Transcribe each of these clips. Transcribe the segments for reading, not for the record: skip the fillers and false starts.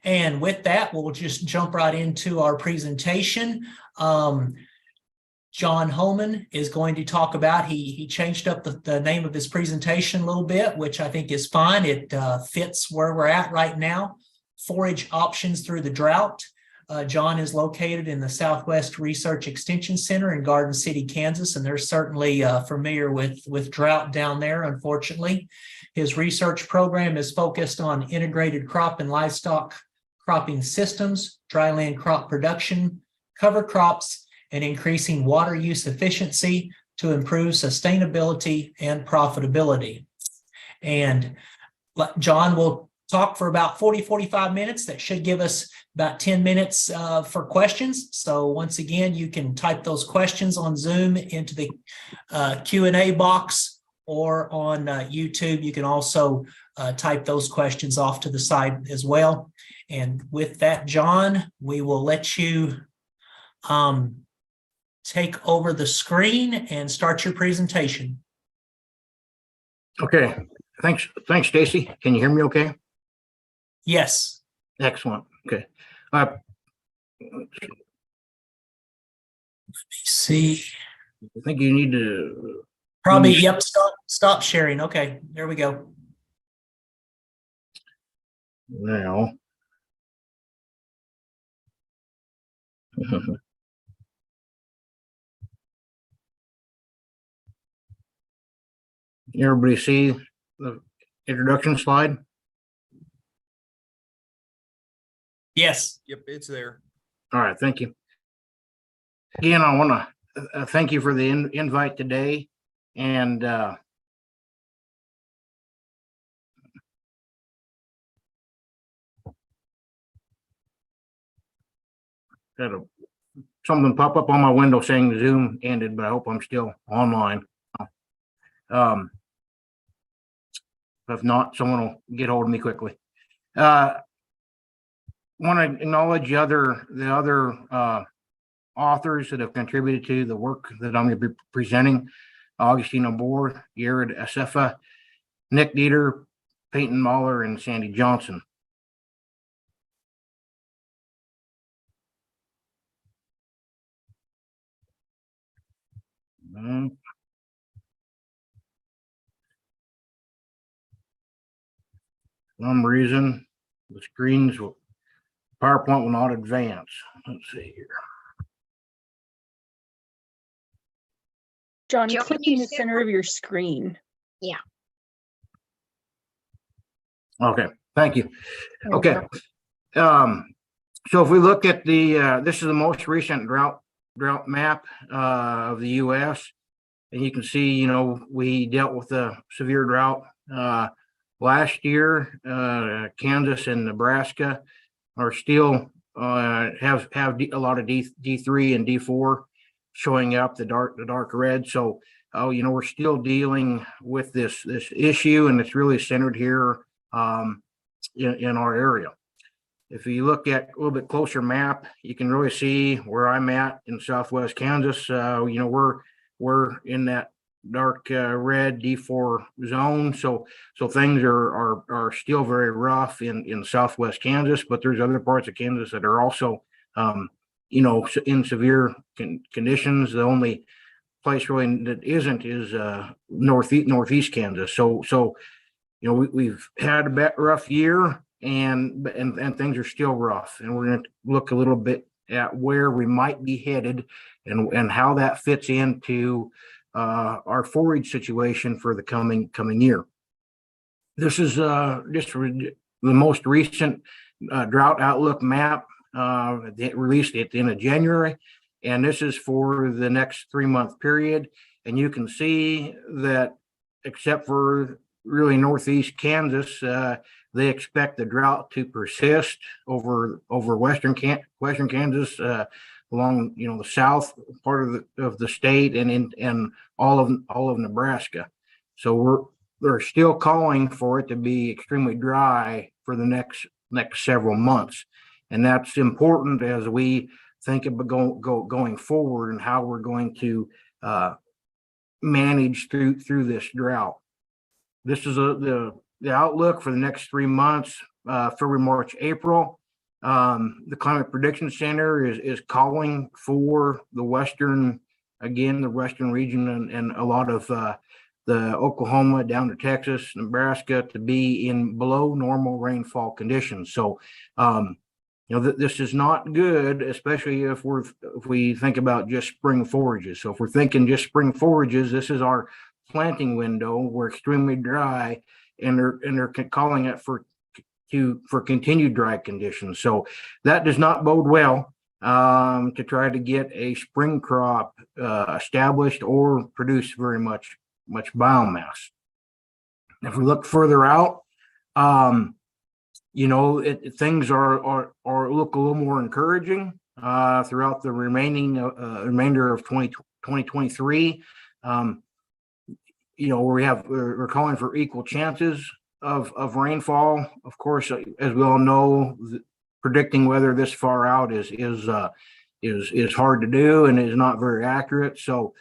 And with that, we'll just jump right into our presentation. John Holman is going to talk about, he changed up the name of his presentation a little bit, which I think is fine. It fits where we're at right now. Forage options through the drought. John is located in the Southwest Research Extension Center in Garden City, Kansas, and they're certainly familiar with drought down there, unfortunately. His research program is focused on integrated crop and livestock cropping systems, dryland crop production, cover crops, and increasing water use efficiency to improve sustainability and profitability. And John will talk for about 40-45 minutes. That should give us about 10 minutes for questions. So once again, you can type those questions on Zoom into the Q&A box, or on YouTube. You can also type those questions off to the side as well. And with that, John, we will let you take over the screen and start your presentation. Okay, thanks, Stacy. Can you hear me okay? Yes. Excellent. Okay. Let me see. I think you need to probably, yep, stop sharing. Okay, there we go. Now. Everybody see the introduction slide? Yes. Yep, it's there. All right, thank you. Again, I want to thank you for the invite today, and got something pop up on my window saying Zoom ended, but I hope I'm still online. If not, someone will get hold of me quickly. Want to acknowledge the other authors that have contributed to the work that I'm going to be presenting: Augustine Obor, Jared Asefa, Nick Dieter, Peyton Mahler, and Sandy Johnson. Some reason the PowerPoint will not advance. Let's see here. John, click in the center of your screen. Yeah. Okay, thank you. Okay. So if we look at the, this is the most recent drought map of the U.S. And you can see, you know, we dealt with a severe drought last year. Kansas and Nebraska are still have a lot of D3 and D4 showing up, the dark red. So, you know, we're still dealing with this issue, and it's really centered here in our area. If you look at a little bit closer map, you can really see where I'm at in Southwest Kansas. You know, we're in that dark red D4 zone. So things are still very rough in Southwest Kansas, but there's other parts of Kansas that are also, you know, in severe conditions. The only place really that isn't is northeast Kansas. So you know, we've had a rough year, and things are still rough, and we're going to look a little bit at where we might be headed and how that fits into our forage situation for the coming year. This is just the most recent drought outlook map released at the end of January, and this is for the next 3-month period. And you can see that, except for really northeast Kansas, they expect the drought to persist over western Kansas, along, you know, the south part of the state, and all of Nebraska. So they're still calling for it to be extremely dry for the next several months, and that's important as we think about going forward and how we're going to manage through this drought. This is the outlook for the next 3 months, February, March, April. The Climate Prediction Center is calling for the western region and a lot of the Oklahoma down to Texas, Nebraska to be in below normal rainfall conditions. So, this is not good, especially if we think about just spring forages. So if we're thinking just spring forages, this is our planting window. We're extremely dry, and they're calling it for continued dry conditions. So that does not bode well to try to get a spring crop established or produce very much biomass. If we look further out, things are look a little more encouraging throughout the remainder of 2023. We're calling for equal chances of rainfall. Of course, as we all know, predicting weather this far out is hard to do and is not very accurate. So,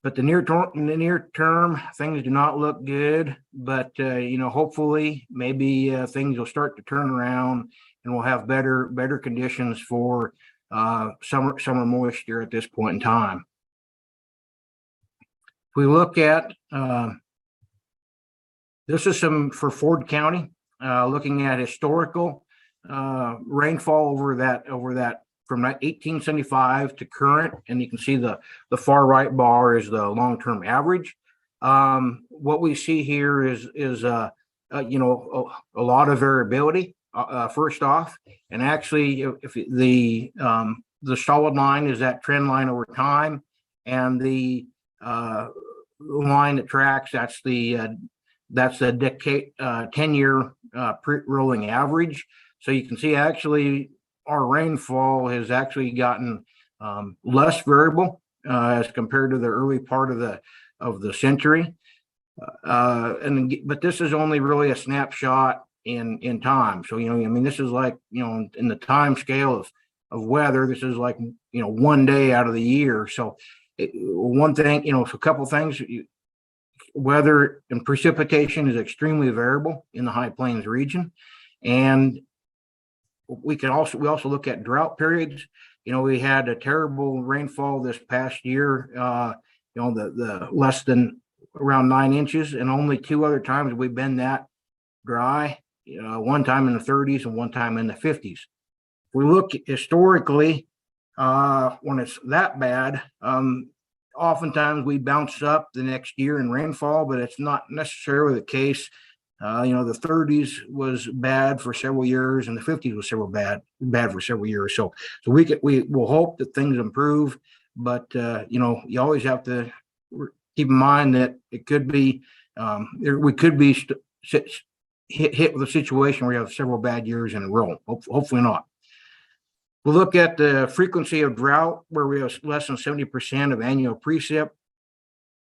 but in the near term, things do not look good. But hopefully, maybe things will start to turn around, and we'll have better conditions for summer moisture at this point in time. If we look at this is some for Ford County, looking at historical rainfall over that from 1875 to current, and you can see the far right bar is the long-term average. What we see here is a lot of variability. First off, and actually, if the solid line is that trend line over time, and the line that tracks that's the decade 10-year rolling average. So you can see actually our rainfall has actually gotten less variable as compared to the early part of the century. But this is only really a snapshot in time. So this is like in the time scale of weather, this is like 1 day out of the year. So one thing, so a couple things. Weather and precipitation is extremely variable in the High Plains region, and we also look at drought periods. We had a terrible rainfall this past year. The less than around 9 inches, and only 2 other times we've been that dry. One time in the 30s and one time in the 50s. If we look historically, when it's that bad, oftentimes we bounce up the next year in rainfall, but it's not necessarily the case. The 30s was bad for several years, and the 50s was bad for several years. So we will hope that things improve, but you always have to keep in mind that it could be we could be hit with a situation where you have several bad years in a row. Hopefully not. We'll look at the frequency of drought, where we have less than 70% of annual precip.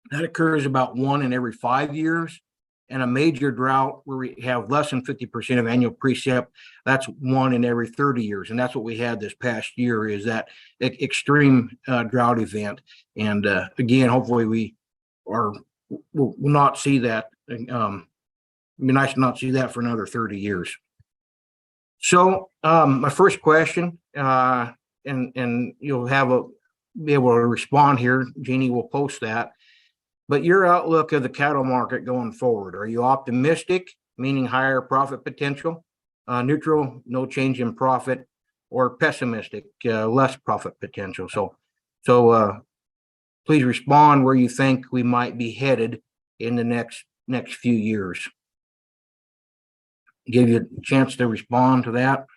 That occurs about 1 in every 5 years. And a major drought, where we have less than 50% of annual precip, that's 1 in every 30 years. And that's what we had this past year, is that extreme drought event. And again, hopefully we'll not see that. It'd be nice to not see that for another 30 years. So my first question, and you'll be able to respond here. Jeannie will post that. But your outlook of the cattle market going forward, are you optimistic, meaning higher profit potential, neutral, no change in profit, or pessimistic, less profit potential? So please respond where you think we might be headed in the next few years. Give you a chance to respond to that.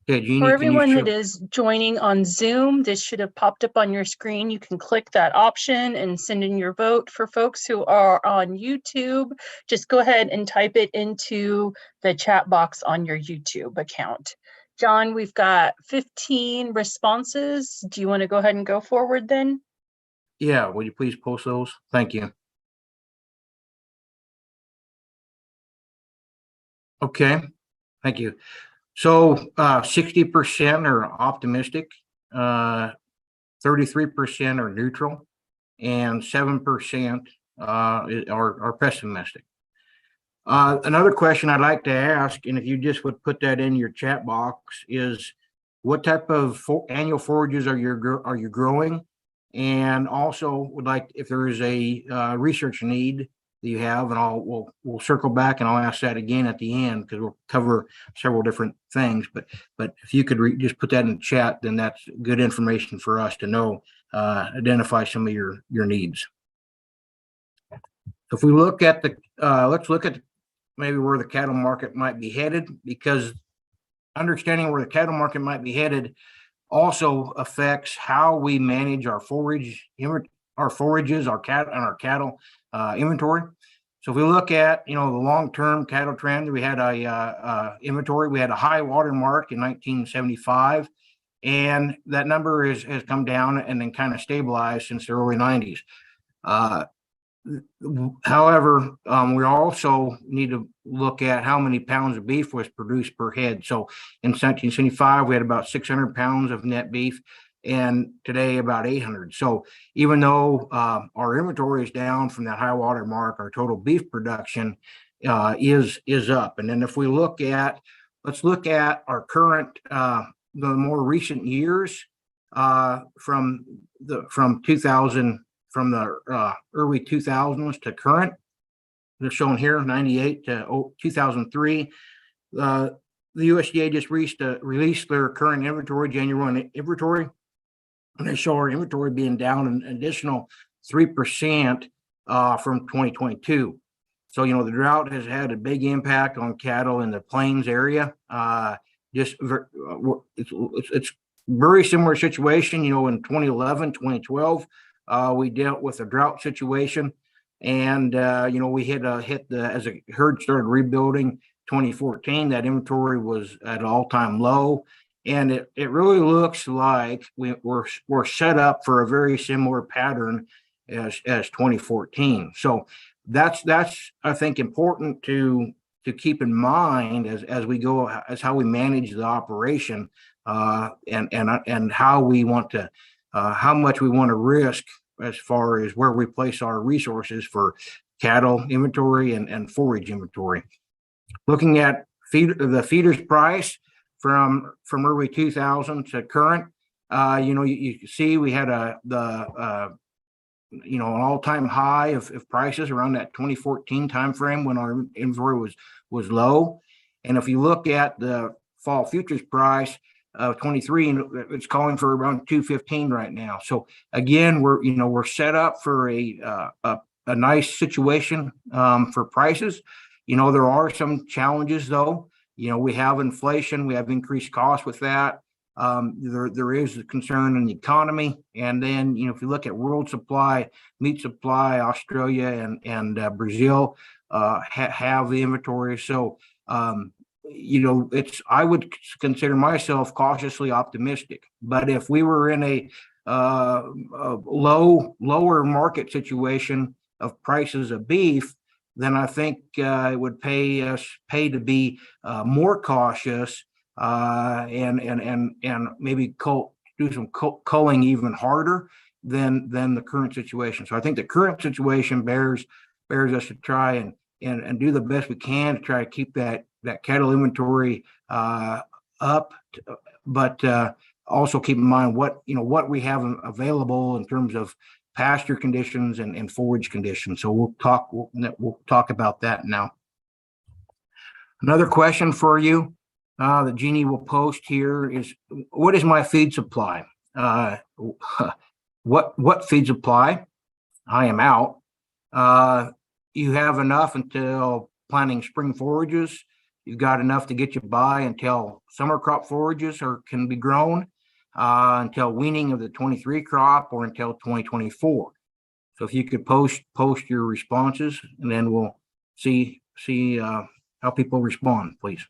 Okay, Jeannie, For everyone that is joining on Zoom, this should have popped up on your screen. You can click that option and send in your vote. For folks who are on YouTube, just go ahead and type it into the chat box on your YouTube account. John, we've got 15 responses. Do you want to go ahead and go forward then? Yeah, will you please post those? Thank you. Okay, thank you. So 60% are optimistic, 33% are neutral, and 7% are pessimistic. Another question I'd like to ask, and if you just would put that in your chat box, is what type of annual forages are you growing? And also would like, if there is a research need that you have, and we'll circle back and I'll ask that again at the end, because we'll cover several different things. But if you could just put that in the chat, then that's good information for us to know, identify some of your needs. If we look at the, let's look at maybe where the cattle market might be headed, because understanding where the cattle market might be headed also affects how we manage our forages, our cattle inventory. So if we look at, the long-term cattle trend, we had a inventory. We had a high water mark in 1975, and that number has come down and then kind of stabilized since the early 90s. However, we also need to look at how many pounds of beef was produced per head. So in 1975, we had about 600 pounds of net beef, and today about 800. So even though our inventory is down from that high water mark, our total beef production is up. And then if we look at, let's look at our current, the more recent years from the early 2000s to current. They're shown here, 98 to 2003. The USDA just released their current inventory, January 1 inventory, and they show our inventory being down an additional 3% from 2022. So, the drought has had a big impact on cattle in the plains area. It's very similar situation, in 2011, 2012. We dealt with a drought situation, and we hit as a herd started rebuilding 2014. That inventory was at an all-time low, and it really looks like we're set up for a very similar pattern as 2014. So that's I think important to keep in mind as we go, as how we manage the operation, and how we want to. How much we want to risk as far as where we place our resources for cattle inventory and forage inventory. Looking at the feeders price from early 2000 to current, you can see we had an all-time high of prices around that 2014 timeframe when our inventory was low. And if you look at the fall futures price of 23, it's calling for around 215 right now. So again, we're set up for a nice situation for prices. There are some challenges though. We have inflation, we have increased costs with that. There is a concern in the economy, and then if you look at world supply, meat supply, Australia and Brazil have the inventory. So I would consider myself cautiously optimistic. But if we were in a lower market situation of prices of beef, then I think it would pay to be more cautious and maybe do some culling even harder than the current situation. So I think the current situation bears us to try and do the best we can to try to keep that cattle inventory up, but also keep in mind what we have available in terms of pasture conditions and forage conditions. So we'll talk about that now. Another question for you that Jeannie will post here is, what is my feed supply? What feed supply? I am out. You have enough until planting spring forages. You've got enough to get you by until summer crop forages can be grown, until weaning of the 23 crop, or until 2024. So if you could post your responses, and then we'll see how people respond, please.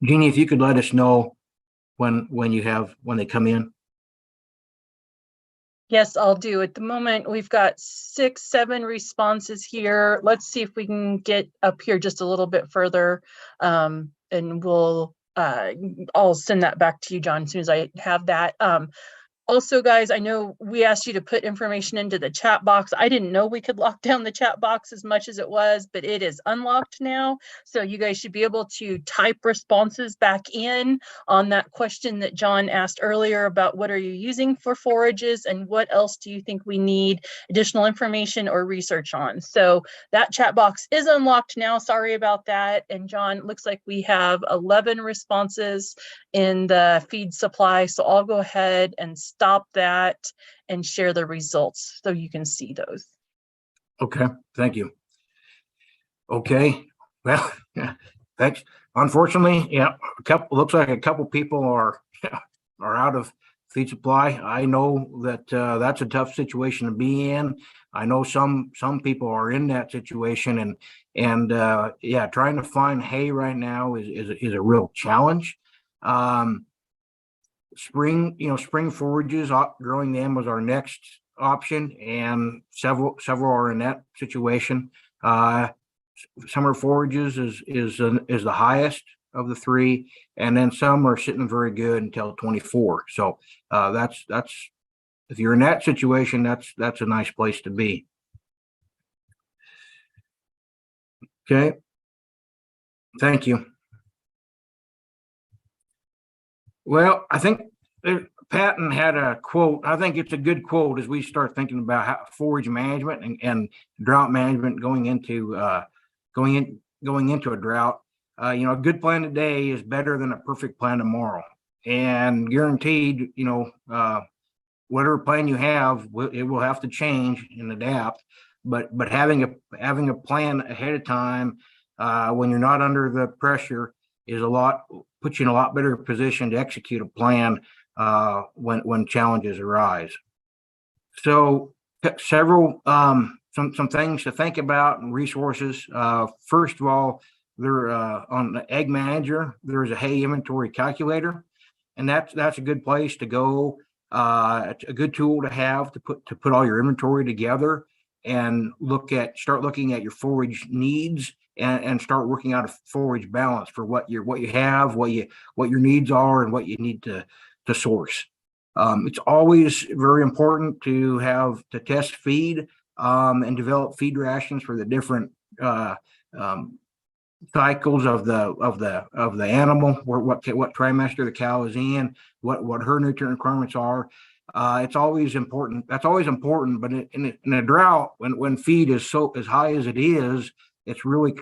Jeannie, if you could let us know when they come in. Yes, I'll do. At the moment, we've got 6-7 responses here. Let's see if we can get up here just a little bit further, and I'll send that back to you, John, as soon as I have that. Also, guys, I know we asked you to put information into the chat box. I didn't know we could lock down the chat box as much as it was, but it is unlocked now. So you guys should be able to type responses back in on that question that John asked earlier about what are you using for forages and what else do you think we need additional information or research on. So that chat box is unlocked now. Sorry about that. And John, looks like we have 11 responses in the feed supply. So I'll go ahead and stop that and share the results so you can see those. Okay, thank you. Okay, well, thanks. Unfortunately, yeah, looks like a couple people are out of feed supply. I know that that's a tough situation to be in. I know some people are in that situation, and yeah, trying to find hay right now is a real challenge. Spring forages, growing them was our next option, and several are in that situation. Summer forages is the highest of the three, and then some are sitting very good until 24. So that's if you're in that situation, that's a nice place to be. Okay, thank you. Well, I think Patton had a quote. I think it's a good quote as we start thinking about how forage management and drought management going into a drought. A good plan today is better than a perfect plan tomorrow, and guaranteed, whatever plan you have, it will have to change and adapt. But having a plan ahead of time when you're not under the pressure puts you in a lot better position to execute a plan when challenges arise. So several some things to think about and resources. First of all, there on the Egg Manager, there is a hay inventory calculator, and that's a good place to go. It's a good tool to have to put all your inventory together and start looking at your forage needs and start working out a forage balance for what you have, what your needs are, and what you need to source. It's always very important to test feed and develop feed rations for the different cycles of the animal, what trimester the cow is in, what her nutrient requirements are. It's always important. That's always important, but in a drought, when feed is so as high as it is, it's really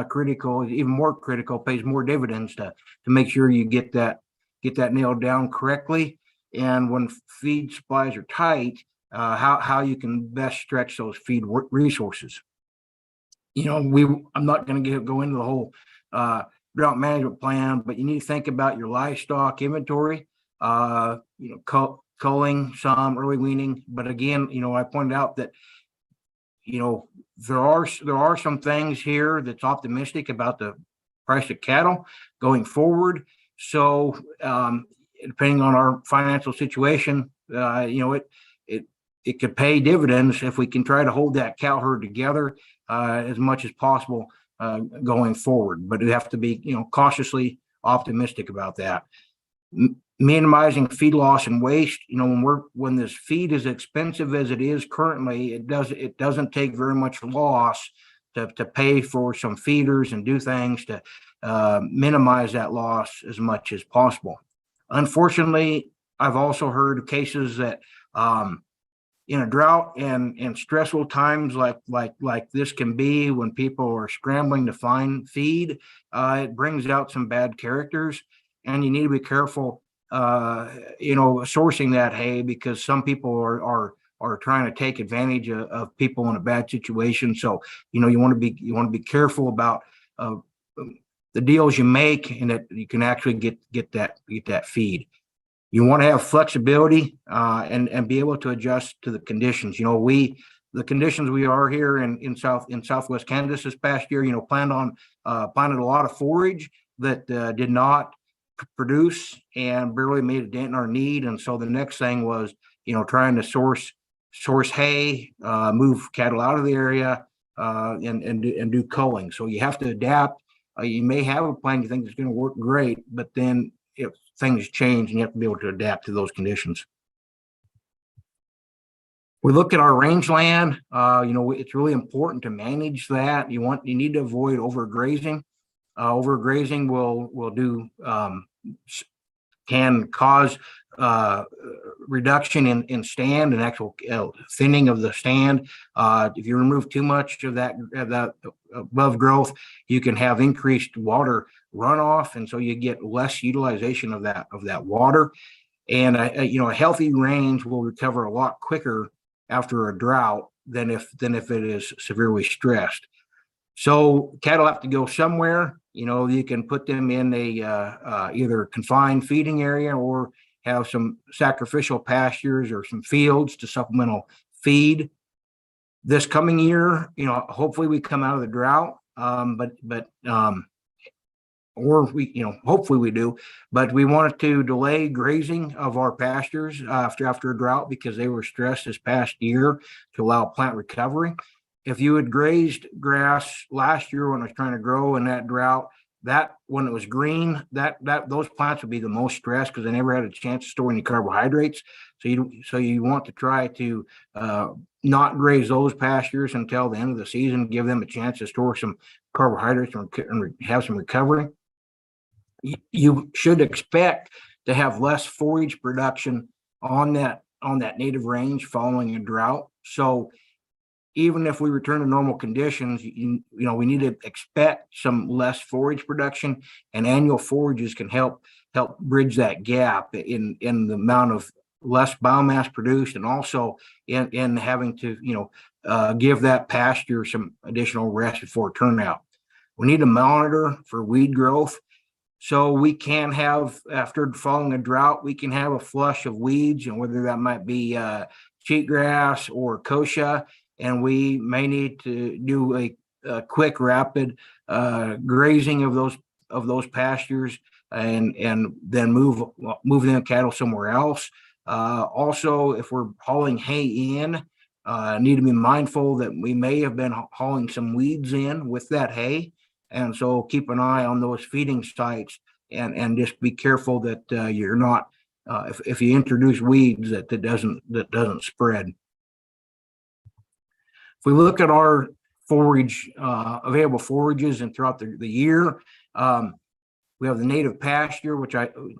critical, even more critical, pays more dividends to make sure you get that nailed down correctly. And when feed supplies are tight, how you can best stretch those feed resources. I'm not going to go into the whole drought management plan, but you need to think about your livestock inventory, culling, some early weaning. But again, I pointed out that there are some things here that's optimistic about the price of cattle going forward. So depending on our financial situation, it could pay dividends if we can try to hold that cow herd together as much as possible going forward. But we have to be cautiously optimistic about that. Minimizing feed loss and waste. When this feed is expensive as it is currently, it doesn't take very much loss to pay for some feeders and do things to minimize that loss as much as possible. Unfortunately, I've also heard of cases that in a drought and stressful times like this can be, when people are scrambling to find feed, it brings out some bad characters, and you need to be careful sourcing that hay, because some people are trying to take advantage of people in a bad situation. So you want to be careful about the deals you make, and that you can actually get that feed. You want to have flexibility and be able to adjust to the conditions. The conditions we are here in Southwest Kansas this past year, planted a lot of forage that did not produce and barely made a dent in our need. And so the next thing was, trying to source hay, move cattle out of the area, and do culling. So you have to adapt. You may have a plan you think is going to work great, but then if things change, and you have to be able to adapt to those conditions. We look at our rangeland. It's really important to manage that. You need to avoid overgrazing. Overgrazing can cause reduction in stand and actual thinning of the stand. If you remove too much of that above growth, you can have increased water runoff, and so you get less utilization of that water. And a healthy range will recover a lot quicker after a drought than if it is severely stressed. So cattle have to go somewhere. You can put them in a either confined feeding area or have some sacrificial pastures or some fields to supplemental feed. This coming year, hopefully we come out of the drought, hopefully we do, but we wanted to delay grazing of our pastures after a drought because they were stressed this past year to allow plant recovery. If you had grazed grass last year when it was trying to grow in that drought, that when it was green, those plants would be the most stressed because they never had a chance to store any carbohydrates. So you want to try to not graze those pastures until the end of the season, give them a chance to store some carbohydrates and have some recovery. You should expect to have less forage production on that native range following a drought. So even if we return to normal conditions, we need to expect some less forage production, and annual forages can help bridge that gap in the amount of less biomass produced, and also in having to give that pasture some additional rest before turnout. We need to monitor for weed growth. So we can have, after following a drought, we can have a flush of weeds, and whether that might be cheatgrass or kochia, and we may need to do a quick, rapid grazing of those pastures, and then move the cattle somewhere else. Also, if we're hauling hay in, need to be mindful that we may have been hauling some weeds in with that hay. And so keep an eye on those feeding sites, and just be careful that you're not, if you introduce weeds, that doesn't spread. If we look at our forage, available forages and throughout the year, we have the native pasture, which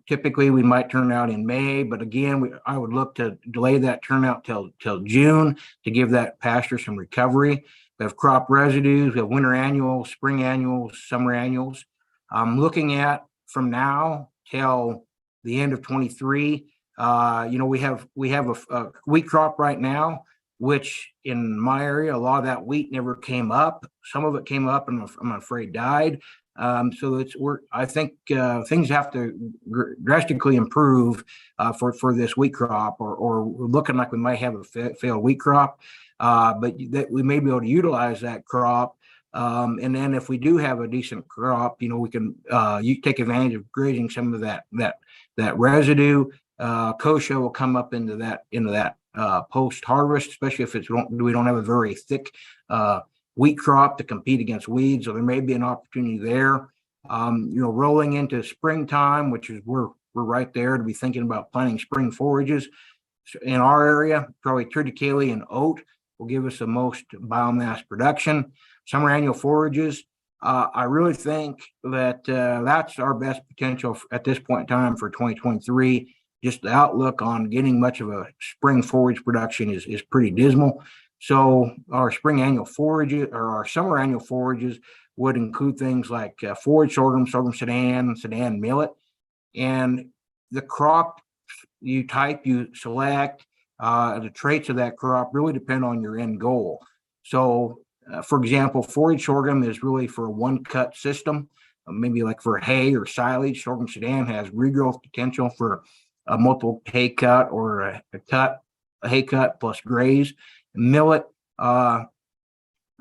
typically we might turn out in May, but again, I would look to delay that turnout till June to give that pasture some recovery. We have crop residues, we have winter annuals, spring annuals, summer annuals. I'm looking at from now till the end of 23. We have a wheat crop right now, which in my area, a lot of that wheat never came up. Some of it came up and I'm afraid died. So I think things have to drastically improve for this wheat crop, or we're looking like we might have a failed wheat crop. But that we may be able to utilize that crop. And then if we do have a decent crop, we can you take advantage of grazing some of that residue. Kochia will come up into that post harvest, especially if we don't have a very thick wheat crop to compete against weeds. So there may be an opportunity there. Rolling into springtime, which is we're right there to be thinking about planting spring forages. In our area, probably triticale and oat will give us the most biomass production. Summer annual forages, I really think that that's our best potential at this point in time for 2023. Just the outlook on getting much of a spring forage production is pretty dismal. So our spring annual forages, or our summer annual forages, would include things like forage sorghum, sorghum sudan millet, and the crop you select. The traits of that crop really depend on your end goal. So, for example, forage sorghum is really for a one-cut system, maybe like for hay or silage. Sorghum sudan has regrowth potential for a multiple hay cut, or a hay cut plus graze. Millet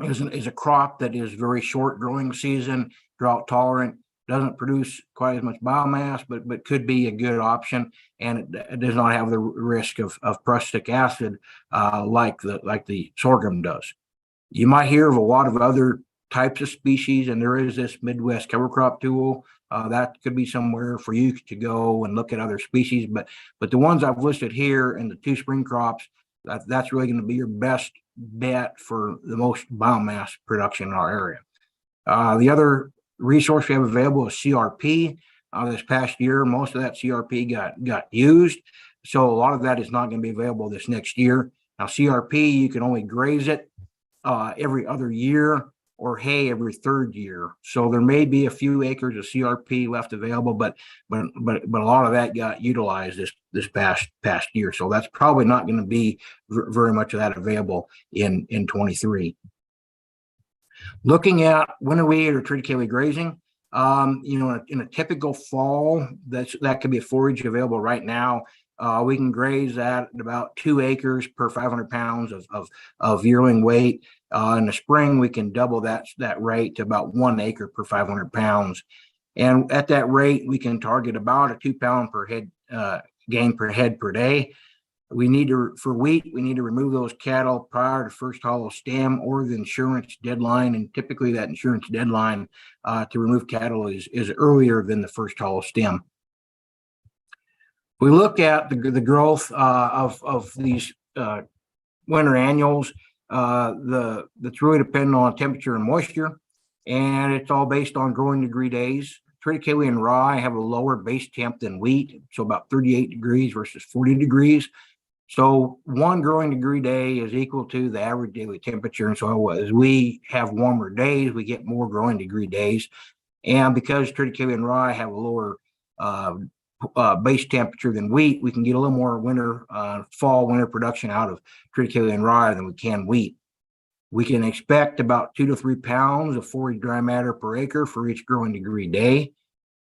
is a crop that is very short growing season, drought tolerant, doesn't produce quite as much biomass, but could be a good option, and it does not have the risk of prussic acid like the sorghum does. You might hear of a lot of other types of species, and there is this Midwest cover crop tool that could be somewhere for you to go and look at other species. But the ones I've listed here and the two spring crops, That's really going to be your best bet for the most biomass production in our area. The other resource we have available is CRP. This past year, most of that CRP got used. So a lot of that is not going to be available this next year. Now, CRP, you can only graze it every other year, or hay every third year. So there may be a few acres of CRP left available, but a lot of that got utilized this past year. So that's probably not going to be very much of that available in 23. Looking at winter wheat or triticale grazing, in a typical fall, that could be a forage available right now. We can graze that at about 2 acres per 500 pounds of yearling weight. In the spring, we can double that rate to about 1 acre per 500 pounds. And at that rate, we can target about a 2 pound per head gain per head per day. For wheat, we need to remove those cattle prior to first hollow stem or the insurance deadline. And typically that insurance deadline to remove cattle is earlier than the first hollow stem. We look at the growth of these winter annuals. That's really dependent on temperature and moisture, and it's all based on growing degree days. Triticale and rye have a lower base temp than wheat, so about 38 degrees versus 40 degrees. So 1 growing degree day is equal to the average daily temperature. And so as we have warmer days, we get more growing degree days. And because triticale and rye have a lower base temperature than wheat, we can get a little more fall winter production out of triticale and rye than we can wheat. We can expect about 2 to 3 pounds of forage dry matter per acre for each growing degree day.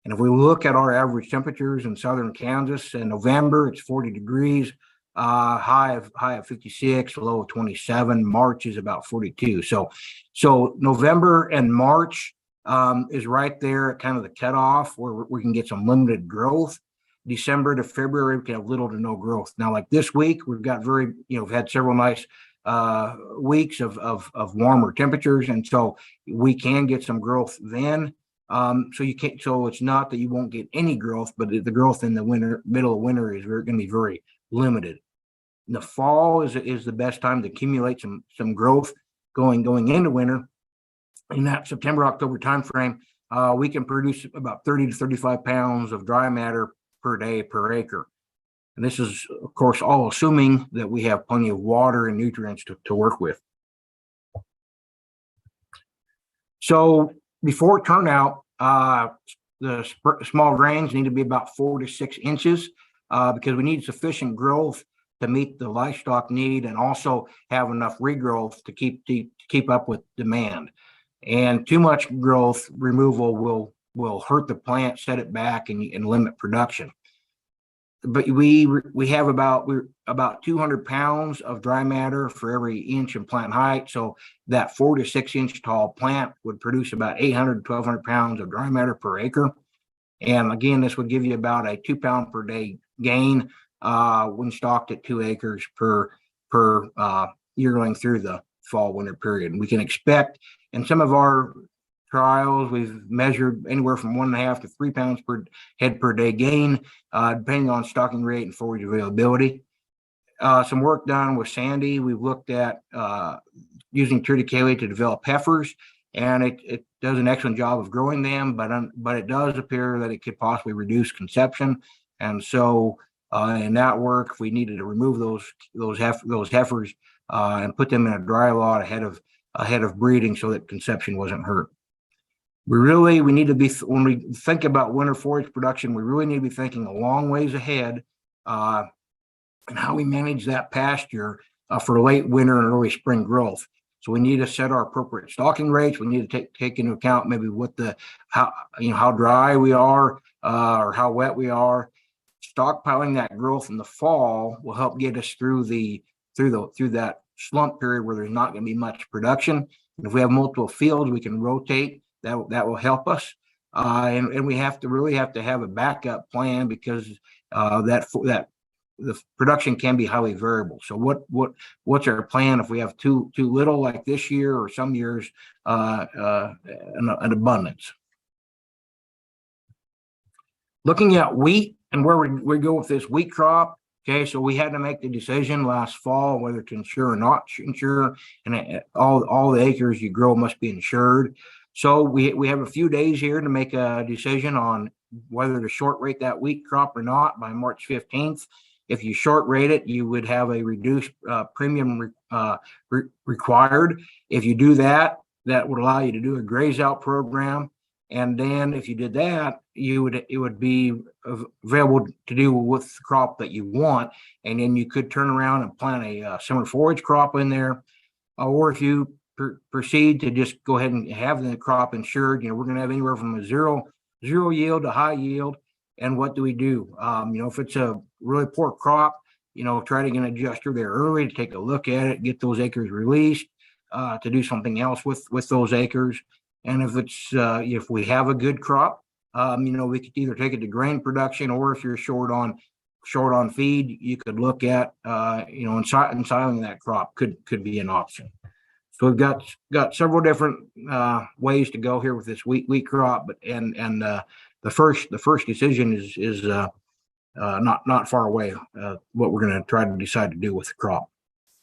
And if we look at our average temperatures in southern Kansas in November, it's 40 degrees, high of 56, low of 27. March is about 42. So November and March is right there at kind of the cutoff where we can get some limited growth. December to February, we can have little to no growth. Now, like this week, we've got we've had several nice weeks of warmer temperatures, and so we can get some growth then. So it's not that you won't get any growth, but the growth in the middle of winter is going to be very limited. In the fall is the best time to accumulate some growth going into winter. In that September, October timeframe, we can produce about 30 to 35 pounds of dry matter per day per acre. And this is, of course, all assuming that we have plenty of water and nutrients to work with. So before turnout, the small grains need to be about 4 to 6 inches because we need sufficient growth to meet the livestock need and also have enough regrowth to keep up with demand. And too much growth removal will hurt the plant, set it back, and limit production. But we have about 200 pounds of dry matter for every inch in plant height. So that 4 to 6 inch tall plant would produce about 800 to 1,200 pounds of dry matter per acre. And again, this would give you about a 2 pound per day gain when stocked at 2 acres per yearling through the fall winter period. And we can expect in some of our trials, we've measured anywhere from 1.5 to 3 pounds per head per day gain, depending on stocking rate and forage availability. Some work done with Sandy. We've looked at using triticale to develop heifers, and it does an excellent job of growing them, but it does appear that it could possibly reduce conception. And so in that work, if we needed to remove those heifers and put them in a dry lot ahead of breeding so that conception wasn't hurt. We need to be, when we think about winter forage production, we really need to be thinking a long ways ahead and how we manage that pasture for late winter and early spring growth. So we need to set our appropriate stocking rates. We need to take into account maybe how dry we are or how wet we are. Stockpiling that growth in the fall will help get us through that slump period where there's not going to be much production. And if we have multiple fields, we can rotate. That will help us, and we really have to have a backup plan because the production can be highly variable. So what's our plan if we have too little like this year or some years an abundance? Looking at wheat and where we go with this wheat crop, Okay, so we had to make the decision last fall whether to insure or not insure, and all the acres you grow must be insured. So we have a few days here to make a decision on whether to short rate that wheat crop or not by March 15th. If you short rate it, you would have a reduced premium required. If you do that, that would allow you to do a graze out program. And then if you did that, it would be available to do with the crop that you want. And then you could turn around and plant a summer forage crop in there. Or if you proceed to just go ahead and have the crop insured, we're going to have anywhere from a zero yield to high yield. And what do we do? If it's a really poor crop, try to get an adjuster there early to take a look at it, get those acres released to do something else with those acres. And if we have a good crop, we could either take it to grain production, or if you're short on feed, you could look at ensiling that crop could be an option. So we've got several different ways to go here with this wheat crop, but the first decision is not far away. What we're going to try to decide to do with the crop.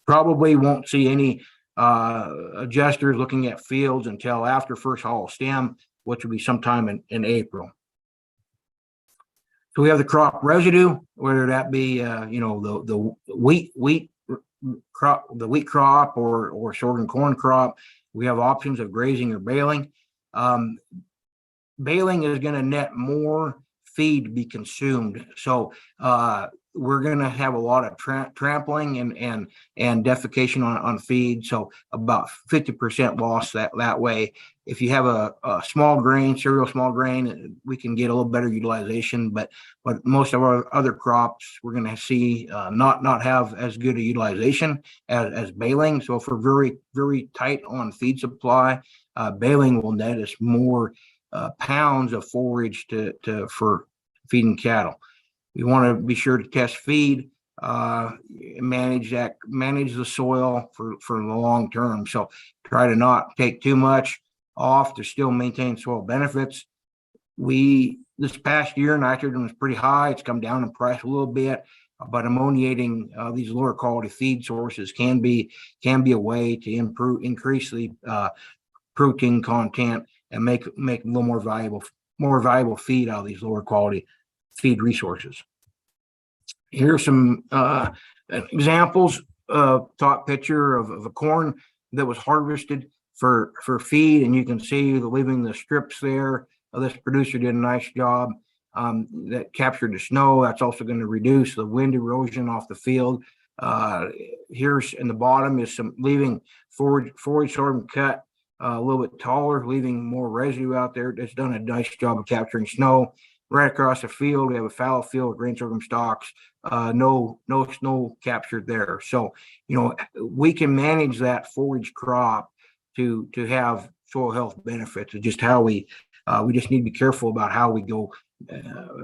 Probably won't see any adjusters looking at fields until after first haul stem, which will be sometime in April. So we have the crop residue, whether that be the wheat crop, the wheat crop, or sorghum corn crop. We have options of grazing or baling. Baling is going to net more feed to be consumed. So we're going to have a lot of trampling and defecation on feed. So about 50% loss that way. If you have a small grain, cereal small grain, we can get a little better utilization. But most of our other crops, we're going to see not have as good a utilization as baling. So if we're very, very tight on feed supply, baling will net us more pounds of forage for feeding cattle. We want to be sure to test feed, manage the soil for the long term. So try to not take too much off to still maintain soil benefits. This past year, nitrogen was pretty high. It's come down in price a little bit, but ammoniating these lower quality feed sources can be a way to increase the protein content and make a little more valuable feed out of these lower quality feed resources. Here are some examples. Top picture of a corn that was harvested for feed, and you can see leaving the strips there. This producer did a nice job that captured the snow. That's also going to reduce the wind erosion off the field. Here's in the bottom is some leaving forage sorghum cut a little bit taller, leaving more residue out there. It's done a nice job of capturing snow. Right across the field, we have a fallow field with grain sorghum stalks. No snow captured there. So, we can manage that forage crop to have soil health benefits. It's just how we just need to be careful about how we go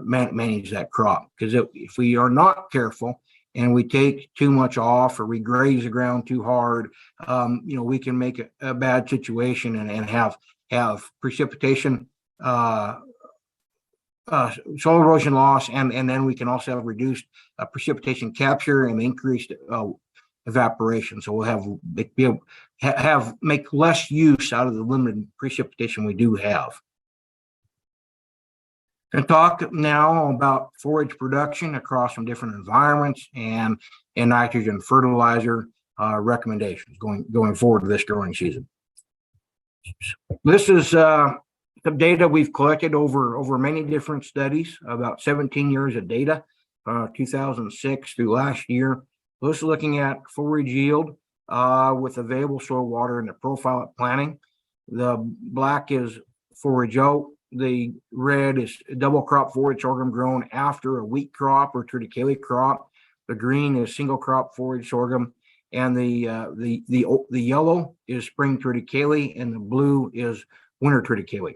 manage that crop. Because if we are not careful and we take too much off, or we graze the ground too hard, we can make a bad situation and have precipitation, soil erosion loss, and then we can also have reduced precipitation capture and increased evaporation. So we'll make less use out of the limited precipitation we do have. Going to talk now about forage production across some different environments and nitrogen fertilizer recommendations going forward to this growing season. This is some data we've collected over many different studies, about 17 years of data, 2006 through last year. This is looking at forage yield with available soil, water, and the profile at planting. The black is forage out. The red is double crop forage sorghum grown after a wheat crop or triticale crop. The green is single crop forage sorghum, and the yellow is spring triticale, and the blue is winter triticale.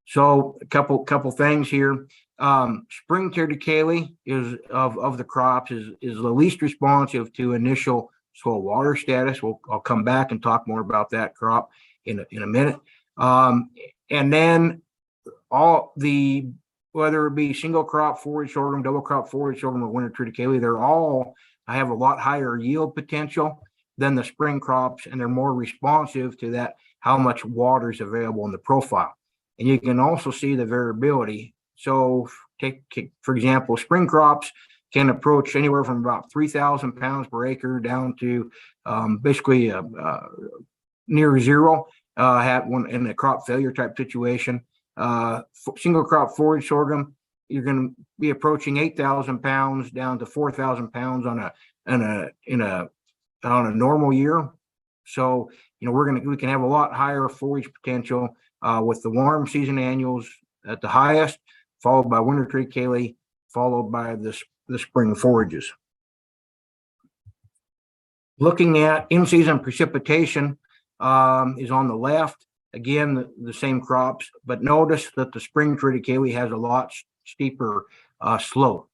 So a couple things here. Spring triticale is of the crops is the least responsive to initial soil water status. I'll come back and talk more about that crop in a minute. And then all the whether it be single crop forage sorghum, double crop forage sorghum, or winter treated kale, they're all have a lot higher yield potential than the spring crops, and they're more responsive to that, how much water is available in the profile. And you can also see the variability. So take, for example, spring crops can approach anywhere from about 3,000 pounds per acre down to basically near zero in a crop failure type situation. Single crop forage sorghum, you're going to be approaching 8,000 pounds down to 4,000 pounds on a normal year. So, you know, we can have a lot higher forage potential with the warm season annuals at the highest, followed by winter treated kale, followed by the spring forages. Looking at in-season precipitation is on the left. Again, the same crops, but notice that the spring treated kale has a lot steeper slope.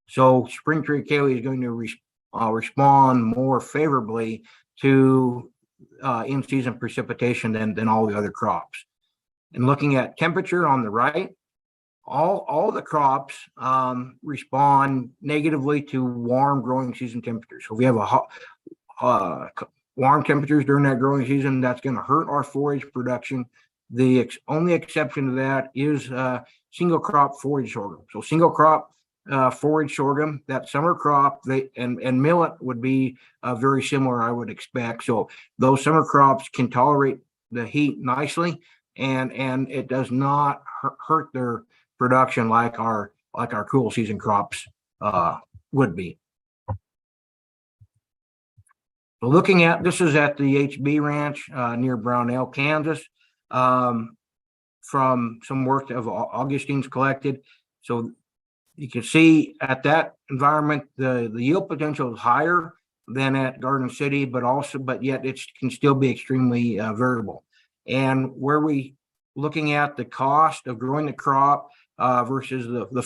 So spring treated kale is going to respond more favorably to in-season precipitation than all the other crops. And looking at temperature on the right, all the crops respond negatively to warm growing season temperatures. So if we have a hot, warm temperatures during that growing season, that's going to hurt our forage production. The only exception to that is single crop forage sorghum. So single crop forage sorghum, that summer crop, and millet would be very similar, I would expect. So those summer crops can tolerate the heat nicely, and it does not hurt their production like our cool season crops would be. Looking at, this is at the HB Ranch near Brownell, Kansas, from some work of Augustine's collected. So you can see at that environment, the yield potential is higher than at Garden City, but yet it can still be extremely variable. And where we looking at the cost of growing the crop versus the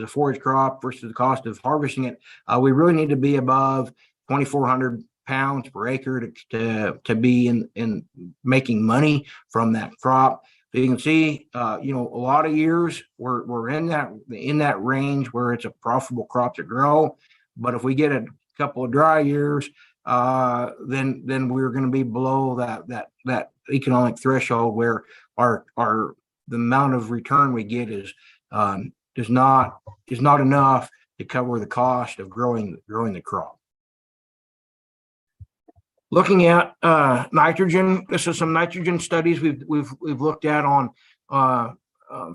forage crop versus the cost of harvesting it, we really need to be above 2,400 pounds per acre to be in making money from that crop. So you can see, you know, a lot of years we're in that range where it's a profitable crop to grow. But if we get a couple of dry years, then we're going to be below that economic threshold where the amount of return we get is not enough to cover the cost of growing the crop. Looking at nitrogen, this is some nitrogen studies we've looked at on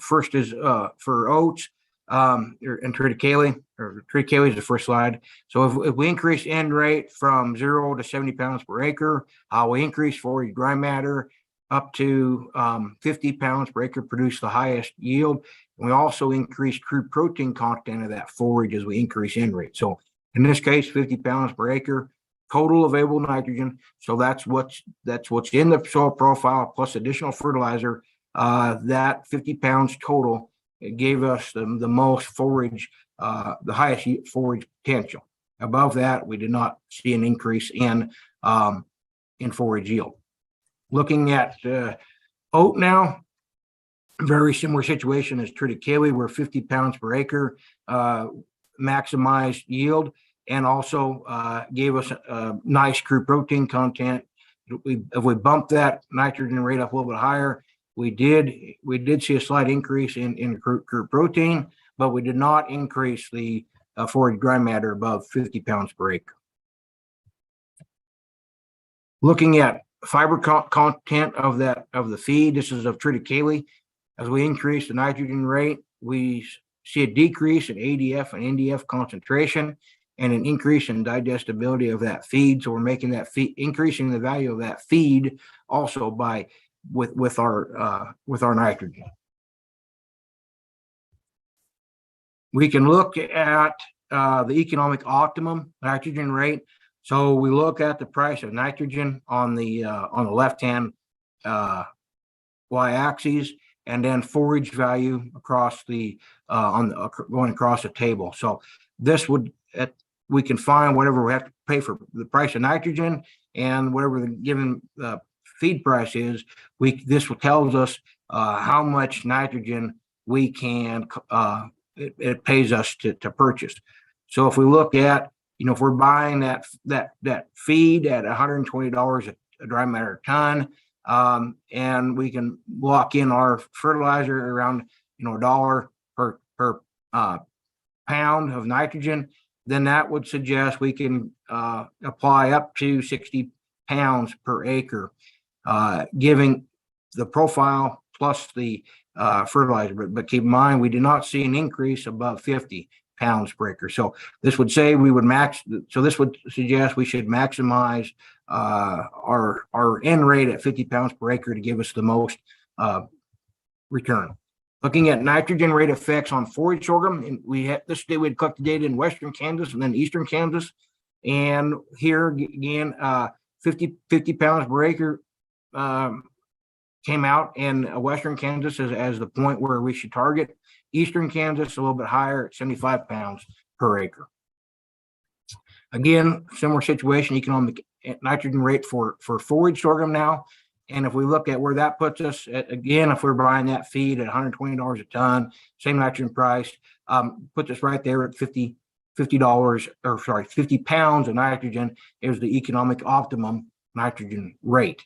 first is for oats and treated kale, or treated kale is the first slide. So if we increase end rate from 0 to 70 pounds per acre, we increase forage dry matter up to 50 pounds per acre, produce the highest yield. And we also increase crude protein content of that forage as we increase end rate. So in this case, 50 pounds per acre. Total available nitrogen. So that's what's in the soil profile plus additional fertilizer. That 50 pounds total, it gave us the most forage, the highest forage potential. Above that, we did not see an increase in forage yield. Looking at oat now, very similar situation as treated kale, where 50 pounds per acre maximized yield. And also gave us a nice crude protein content. If we bump that nitrogen rate up a little bit higher, we did see a slight increase in crude protein, but we did not increase the forage dry matter above 50 pounds per acre. Looking at fiber content of the feed, this is of treated kale. As we increase the nitrogen rate, we see a decrease in ADF and NDF concentration, and an increase in digestibility of that feed. So we're making that feed, increasing the value of that feed also with our nitrogen. We can look at the economic optimum nitrogen rate. So we look at the price of nitrogen on the left-hand y-axis, and then forage value across going across the table. So this would we can find whatever we have to pay for the price of nitrogen and whatever the given feed price is. This tells us how much nitrogen we can, it pays us to purchase. So if we look at, if we're buying that feed at $120 a dry matter ton, and we can lock in our fertilizer around, $1 per pound of nitrogen, then that would suggest we can apply up to 60 pounds per acre, giving the profile plus the fertilizer. But keep in mind, we do not see an increase above 50 pounds per acre. So this would say we would this would suggest we should maximize our end rate at 50 pounds per acre to give us the most return. Looking at nitrogen rate effects on forage sorghum, and we had collected data in western Kansas and then eastern Kansas. And here again, 50 pounds per acre came out in western Kansas as the point where we should target. Eastern Kansas a little bit higher at 75 pounds per acre. Again, similar situation, economic nitrogen rate for forage sorghum now. And if we look at where that puts us, again, if we're buying that feed at $120 a ton, same nitrogen price, puts us right there at 50 pounds of nitrogen is the economic optimum nitrogen rate.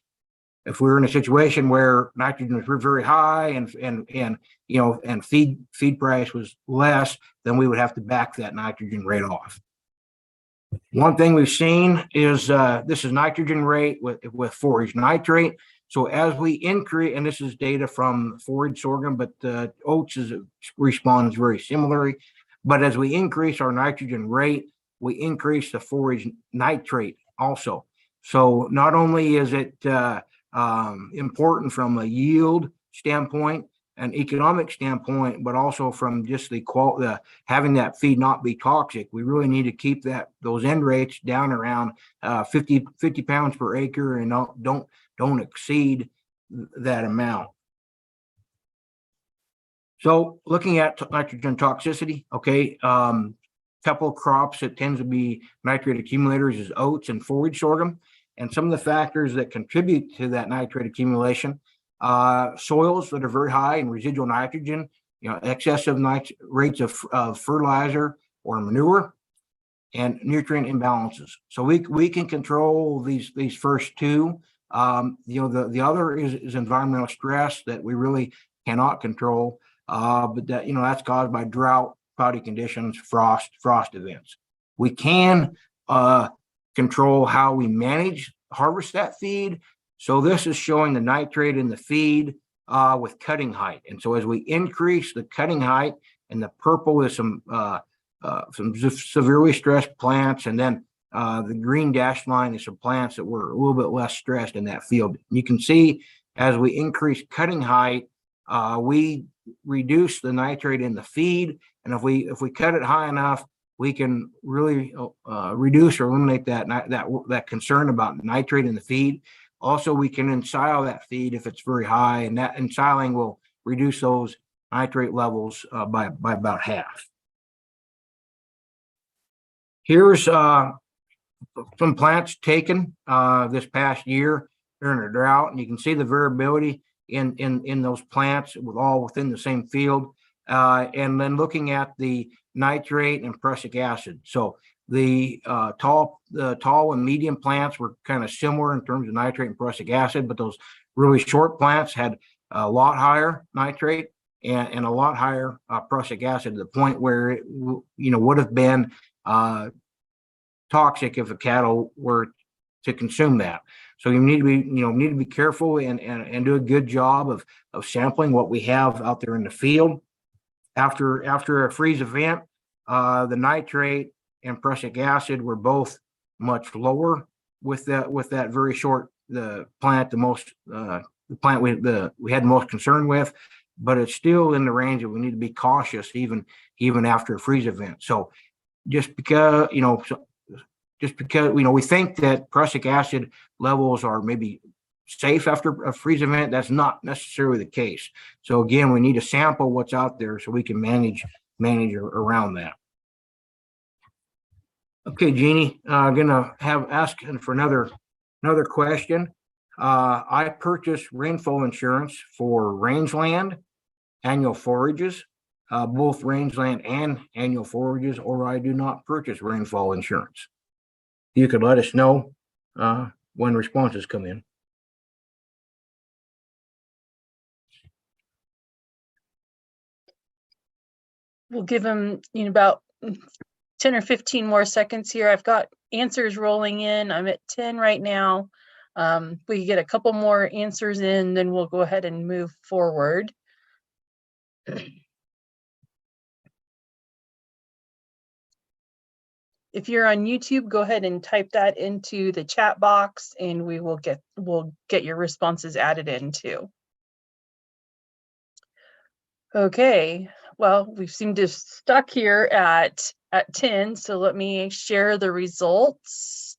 If we're in a situation where nitrogen is very high and feed price was less, then we would have to back that nitrogen rate off. One thing we've seen is this is nitrogen rate with forage nitrate. So as we increase, and this is data from forage sorghum, but oats responds very similarly. But as we increase our nitrogen rate, we increase the forage nitrate also. So not only is it important from a yield standpoint, an economic standpoint, but also from just the having that feed not be toxic. We really need to keep those end rates down around 50 pounds per acre, and don't exceed that amount. So looking at nitrogen toxicity, okay, couple of crops that tends to be nitrate accumulators is oats and forage sorghum. And some of the factors that contribute to that nitrate accumulation, soils that are very high in residual nitrogen, excessive rates of fertilizer or manure, and nutrient imbalances. So we can control these first two. The other is environmental stress that we really cannot control, but that's caused by drought, cloudy conditions, frost events. We can control how we harvest that feed. So this is showing the nitrate in the feed with cutting height. And so as we increase the cutting height, and the purple is some severely stressed plants, and then the green dashed line is some plants that were a little bit less stressed in that field. You can see as we increase cutting height, we reduce the nitrate in the feed. And if we cut it high enough, we can really reduce or eliminate that concern about nitrate in the feed. Also, we can ensile that feed if it's very high, and that ensiling will reduce those nitrate levels by about half. Here's some plants taken this past year during a drought, and you can see the variability in those plants all within the same field. And then looking at the nitrate and prussic acid. So the tall and medium plants were kind of similar in terms of nitrate and prussic acid, but those really short plants had a lot higher nitrate and a lot higher prussic acid, to the point where it would have been toxic if a cattle were to consume that. So you need to be careful and do a good job of sampling what we have out there in the field. After a freeze event, the nitrate and prussic acid were both much lower with that very short plant, the plant we had the most concern with, but it's still in the range that we need to be cautious even after a freeze event. So just because we think that prussic acid levels are maybe safe after a freeze event, that's not necessarily the case. So again, we need to sample what's out there so we can manage around that. Okay, Jeannie, gonna ask for another question. I purchased rainfall insurance for rangeland, annual forages, both rangeland and annual forages, or I do not purchase rainfall insurance. You could let us know when responses come in. We'll give them about 10 or 15 more seconds here. I've got answers rolling in. I'm at 10 right now. We get a couple more answers in, then we'll go ahead and move forward. If you're on YouTube, go ahead and type that into the chat box and we'll get your responses added in too. Okay, well, we seem to stuck here at 10, so let me share the results.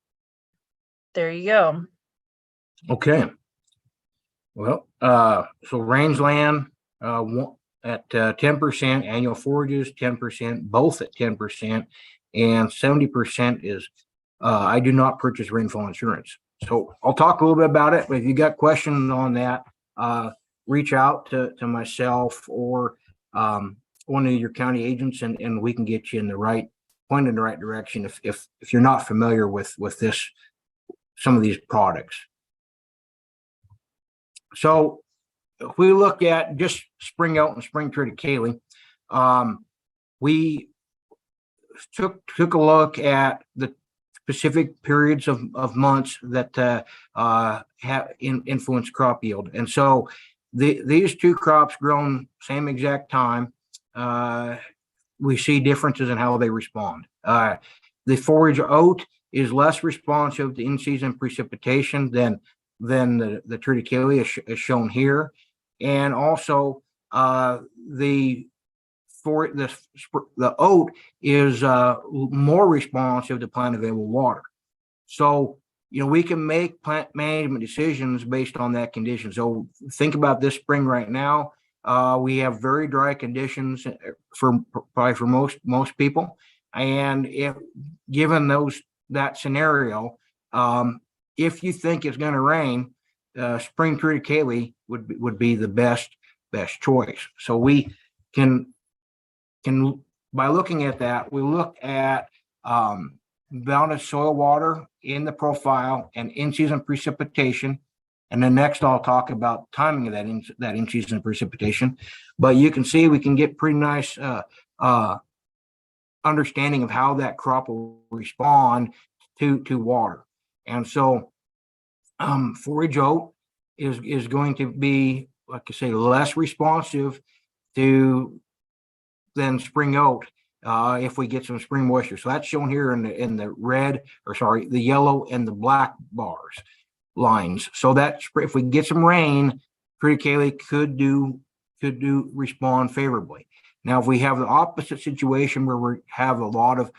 There you go. Okay. Well, so rangeland at 10%, annual forages 10%, both at 10%, and 70% is I do not purchase rainfall insurance. So I'll talk a little bit about it, but if you got questions on that, reach out to myself or one of your county agents, and we can get you in the right point in the right direction if you're not familiar with this, some of these products. So if we look at just spring oat and spring triticale, we took a look at the specific periods of months that have influenced crop yield. And so these two crops grown same exact time, we see differences in how they respond. The forage oat is less responsive to in-season precipitation than the triticale is shown here, and also the oat is more responsive to plant available water. So we can make plant management decisions based on that condition. So think about this spring right now. We have very dry conditions probably for most people, and given that scenario, if you think it's going to rain, spring triticale would be the best choice. So we can by looking at that, we look at amount of soil water in the profile and in-season precipitation. And then next I'll talk about timing of that in-season precipitation. But you can see we can get pretty nice understanding of how that crop will respond to water. And so forage oat is going to be, like I say, less responsive than spring oat if we get some spring moisture. So that's shown here in the yellow and the black bars lines. So that if we get some rain, triticale could respond favorably. Now, if we have the opposite situation where we have a lot of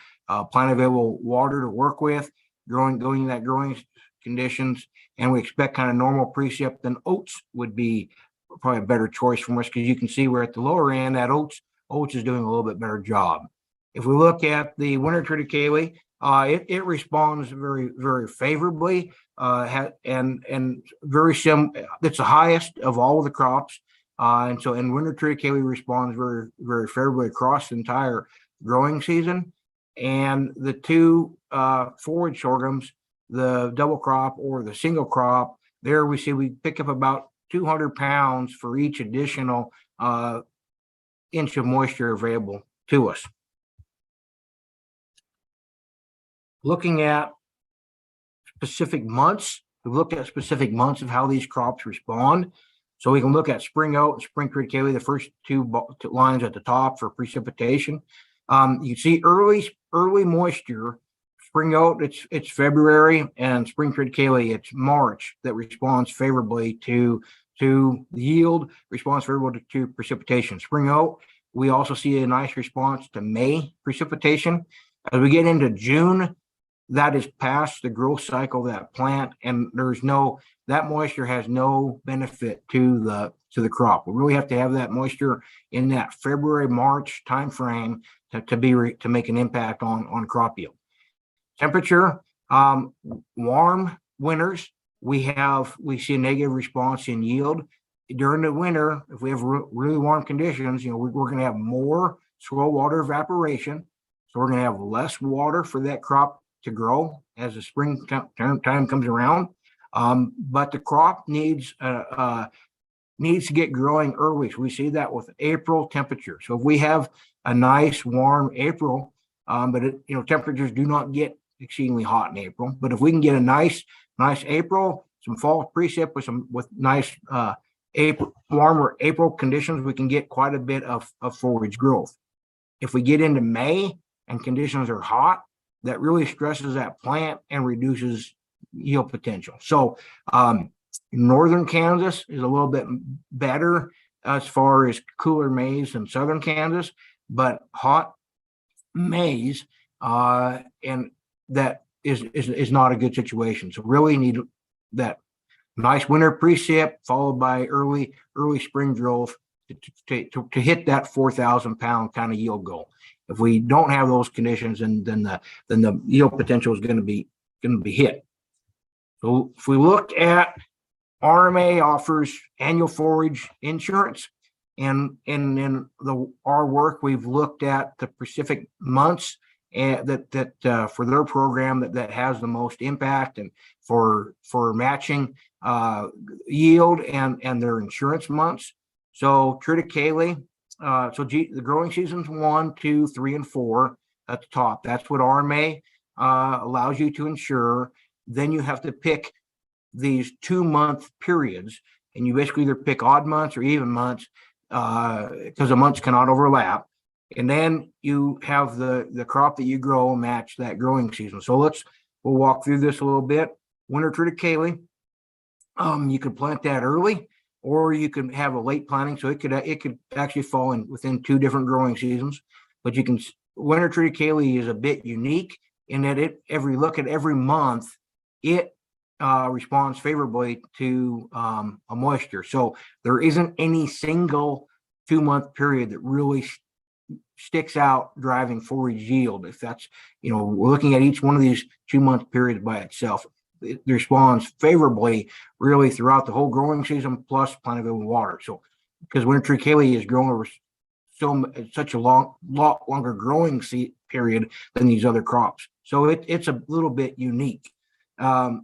plant available water to work with, going in that growing conditions, and we expect kind of normal precip, then oats would be probably a better choice from us, because you can see we're at the lower end that oats is doing a little bit better job. If we look at the winter triticale, it responds very, very favorably, and very similar. It's the highest of all of the crops, and winter triticale responds very, very favorably across the entire growing season. And the two forage sorghums, the double crop or the single crop, there we see we pick up about 200 pounds for each additional inch of moisture available to us. Looking at specific months, we look at specific months of how these crops respond. So we can look at spring oat and spring triticale, the first two lines at the top for precipitation. You see early moisture. Spring oat, it's February, and spring triticale, it's March, that responds favorably to yield, responds favorably to precipitation. Spring oat, we also see a nice response to May precipitation. As we get into June, that is past the growth cycle of that plant, and that moisture has no benefit to the crop. We really have to have that moisture in that February, March timeframe to make an impact on crop yield. Temperature, warm winters, we see a negative response in yield. during the winter, if we have really warm conditions, we're going to have more soil water evaporation. So we're going to have less water for that crop to grow as the spring time comes around. But the crop needs to get growing early. So we see that with April temperature. So if we have a nice warm April, but temperatures do not get exceedingly hot in April. But if we can get a nice April, some fall precip with nice warmer April conditions, we can get quite a bit of forage growth. If we get into May and conditions are hot, that really stresses that plant and reduces yield potential. So northern Kansas is a little bit better as far as cooler Mays than southern Kansas, but hot Mays and that is not a good situation. So really need that nice winter precip followed by early spring growth to hit that 4,000 pound kind of yield goal. If we don't have those conditions, then the yield potential is going to be hit. So if we look at RMA offers annual forage insurance, and in our work we've looked at the specific months and that for their program that has the most impact and for matching yield and their insurance months. So triticale, the growing seasons 1, 2, 3, and 4 at the top. That's what RMA allows you to insure. Then you have to pick these 2-month periods, and you basically either pick odd months or even months because the months cannot overlap. And then you have the crop that you grow match that growing season. So we'll walk through this a little bit. Winter triticale, you could plant that early, or you could have a late planting. So it could actually fall in within 2 different growing seasons. But winter triticale is a bit unique in that every month it responds favorably to a moisture. So there isn't any single 2-month period that really sticks out driving forage yield. If that's, we're looking at each one of these 2-month periods by itself, it responds favorably really throughout the whole growing season plus plenty of water. So because winter triticale is grown over such a lot longer growing period than these other crops. So it's a little bit unique.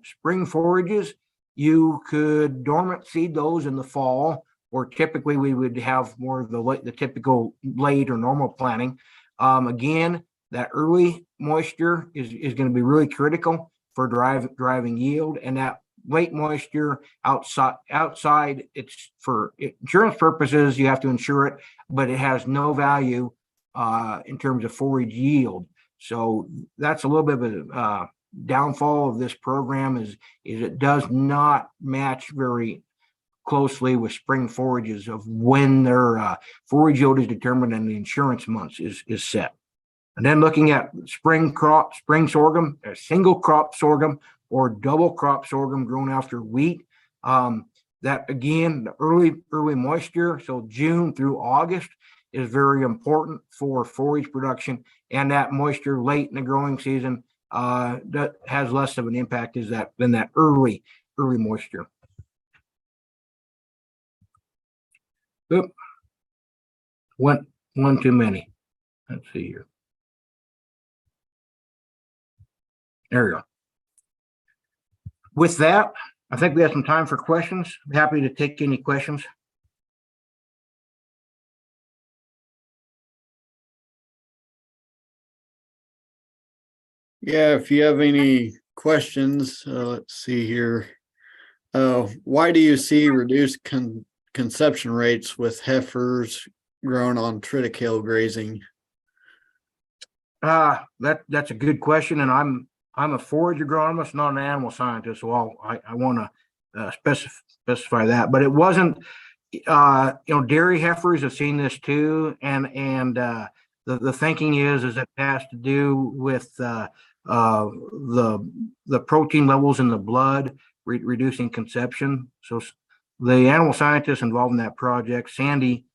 Spring forages, you could dormant seed those in the fall, or typically we would have more of the typical late or normal planting. Again, that early moisture is going to be really critical for driving yield, and that late moisture outside it's for insurance purposes, you have to insure it, but it has no value in terms of forage yield. So that's a little bit of a downfall of this program is it does not match very closely with spring forages of when their forage yield is determined and the insurance months is set. And then looking at spring sorghum, a single crop sorghum or double crop sorghum grown after wheat. That again, the early moisture, so June through August is very important for forage production, and that moisture late in the growing season that has less of an impact than that early moisture. Oop. One too many. Let's see here. There we go. With that, I think we have some time for questions. I'm happy to take any questions. Yeah, if you have any questions, let's see here. Why do you see reduced conception rates with heifers grown on triticale grazing? That's a good question, and I'm a forage agronomist, not an animal scientist, so I want to specify that. But it wasn't, dairy heifers have seen this too, and the thinking is it has to do with the protein levels in the blood reducing conception. So the animal scientist involved in that project, Sandy,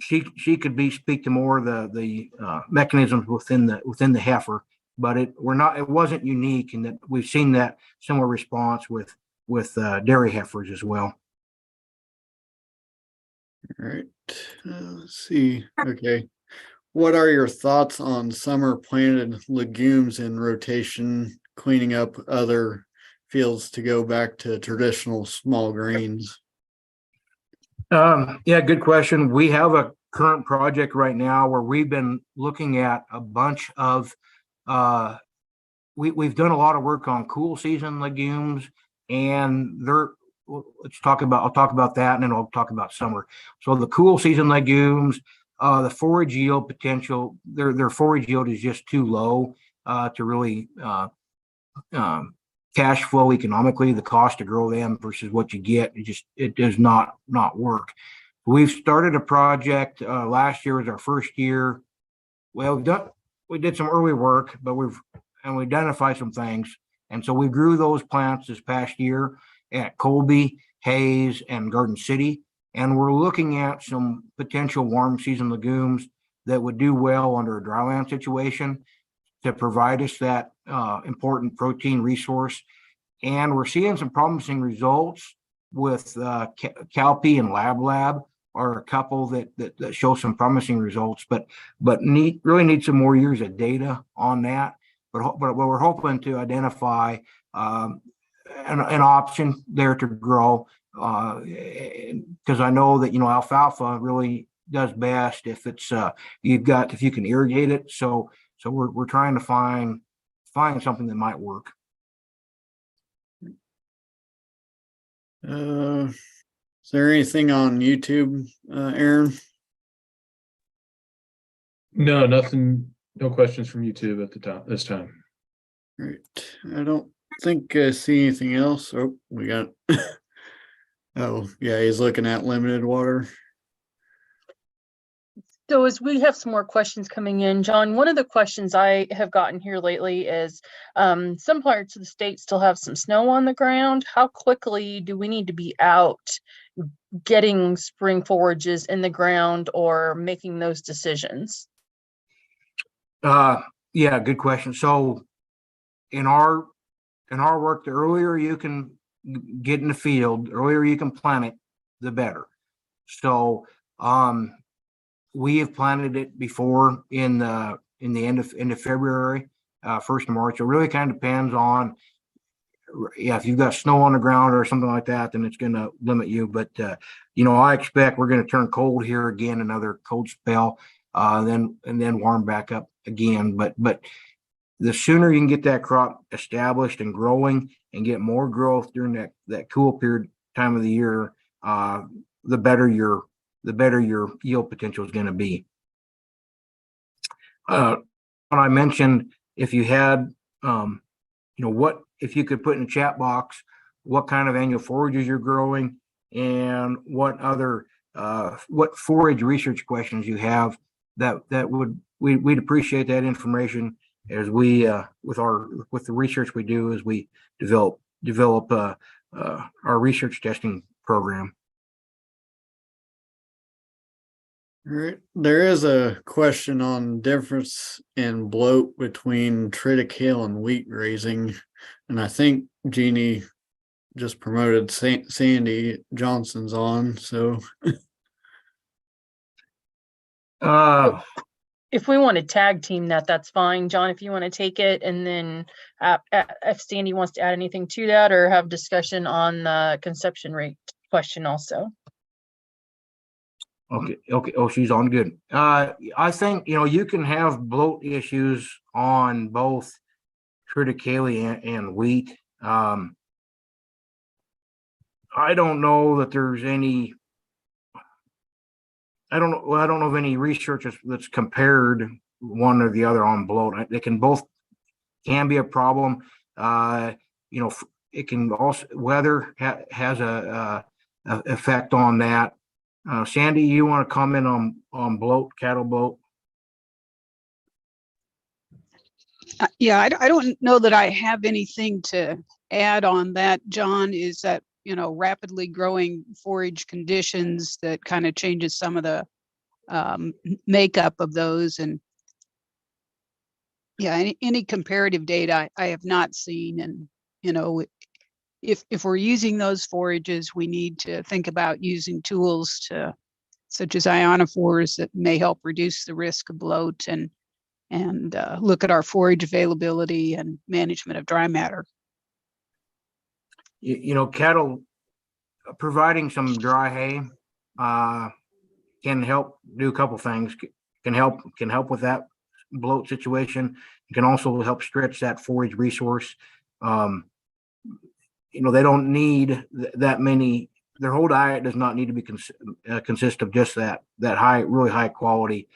she could speak to more of the mechanisms within the heifer, but it wasn't unique in that we've seen that similar response with dairy heifers as well. All right, let's see. Okay. What are your thoughts on summer planted legumes in rotation, cleaning up other fields to go back to traditional small grains? Yeah, good question. We have a current project right now where we've been looking at a bunch of, we've done a lot of work on cool season legumes, and I'll talk about that, and then I'll talk about summer. So the cool season legumes, the forage yield potential, their forage yield is just too low to really cash flow economically. The cost to grow them versus what you get, it does not work. We've started a project. Last year was our first year. Well, we did some early work, but we identified some things, and so we grew those plants this past year at Colby, Hayes, and Garden City, and we're looking at some potential warm season legumes that would do well under a dryland situation to provide us that important protein resource. And we're seeing some promising results with Calpi and Lab are a couple that show some promising results, but really need some more years of data on that. But we're hoping to identify an option there to grow, because I know that alfalfa really does best if it's if you can irrigate it. So we're trying to find something that might work. Is there anything on YouTube, Aaron? No, nothing. No questions from YouTube at the top this time. Right. I don't think I see anything else. Oh, we got. Oh, yeah, he's looking at limited water. So as we have some more questions coming in, John, one of the questions I have gotten here lately is some parts of the state still have some snow on the ground. How quickly do we need to be out getting spring forages in the ground or making those decisions? Yeah, good question. So in our work, the earlier you can get in the field, the earlier you can plant it, the better. So we have planted it before in the end of February, 1st of March. It really kind of depends on, if you've got snow on the ground or something like that, then it's going to limit you. But I expect we're going to turn cold here again, another cold spell, then warm back up again. But the sooner you can get that crop established and growing and get more growth during that cool period time of the year, the better your yield potential is going to be. When I mentioned, if you had, if you could put in the chat box what kind of annual forages you're growing and what other what forage research questions you have, we'd appreciate that information as we with the research we do as we develop our research testing program. All right. There is a question on difference in bloat between triticale and wheat grazing. And I think Jeannie just promoted Sandy Johnson's on. So if we want to tag team that, that's fine. John, if you want to take it, and then if Sandy wants to add anything to that or have discussion on the conception rate question also. Okay. Oh, she's on. Good. I think, you can have bloat issues on both triticale and wheat. I don't know that there's any, I don't know of any research that's compared one or the other on bloat. They can be a problem. It can also, weather has a effect on that. Sandy, you want to comment on bloat, cattle bloat? Yeah, I don't know that I have anything to add on that, John. Is that, rapidly growing forage conditions that kind of changes some of the makeup of those. And yeah, any comparative data I have not seen. And, if we're using those forages, we need to think about using tools to such as ionophores that may help reduce the risk of bloat and look at our forage availability and management of dry matter. Cattle providing some dry hay can help do a couple things. Can help with that bloat situation. It can also help stretch that forage resource. They don't need that many. Their whole diet does not need to be consist of just that really high quality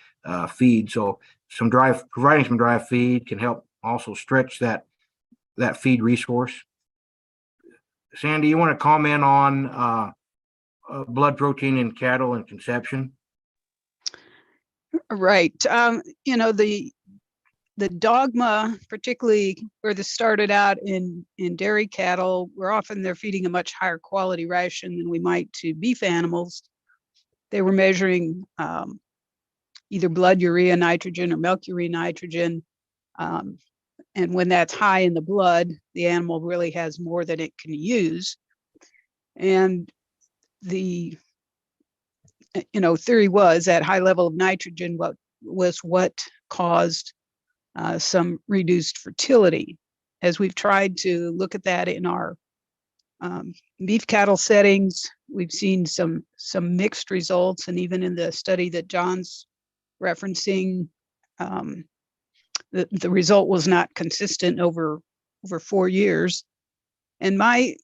feed. So providing some dry feed can help also stretch that feed resource. Sandy, you want to comment on blood protein in cattle and conception? Right. The dogma, particularly where this started out in dairy cattle, where often they're feeding a much higher quality ration than we might to beef animals. They were measuring either blood urea nitrogen or milk urea nitrogen. And when that's high in the blood, the animal really has more than it can use. And the theory was that high level of nitrogen was what caused some reduced fertility. As we've tried to look at that in our beef cattle settings, we've seen some mixed results, and even in the study that John's referencing, the result was not consistent over 4 years. And my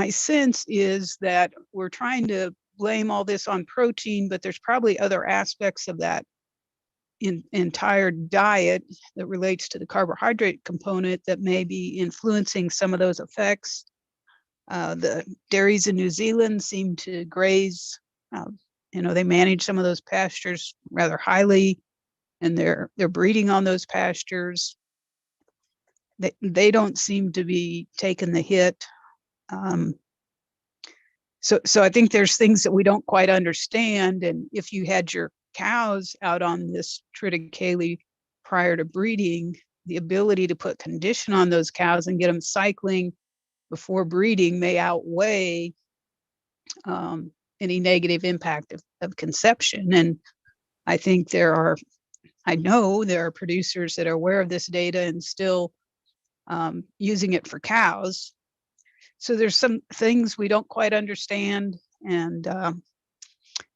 sense is that we're trying to blame all this on protein, but there's probably other aspects of that entire diet that relates to the carbohydrate component that may be influencing some of those effects. The dairies in New Zealand seem to graze, they manage some of those pastures rather highly, and they're breeding on those pastures. They don't seem to be taking the hit. So I think there's things that we don't quite understand. And if you had your cows out on this triticale prior to breeding, the ability to put condition on those cows and get them cycling before breeding may outweigh any negative impact of conception. And I know there are producers that are aware of this data and still using it for cows. So there's some things we don't quite understand, and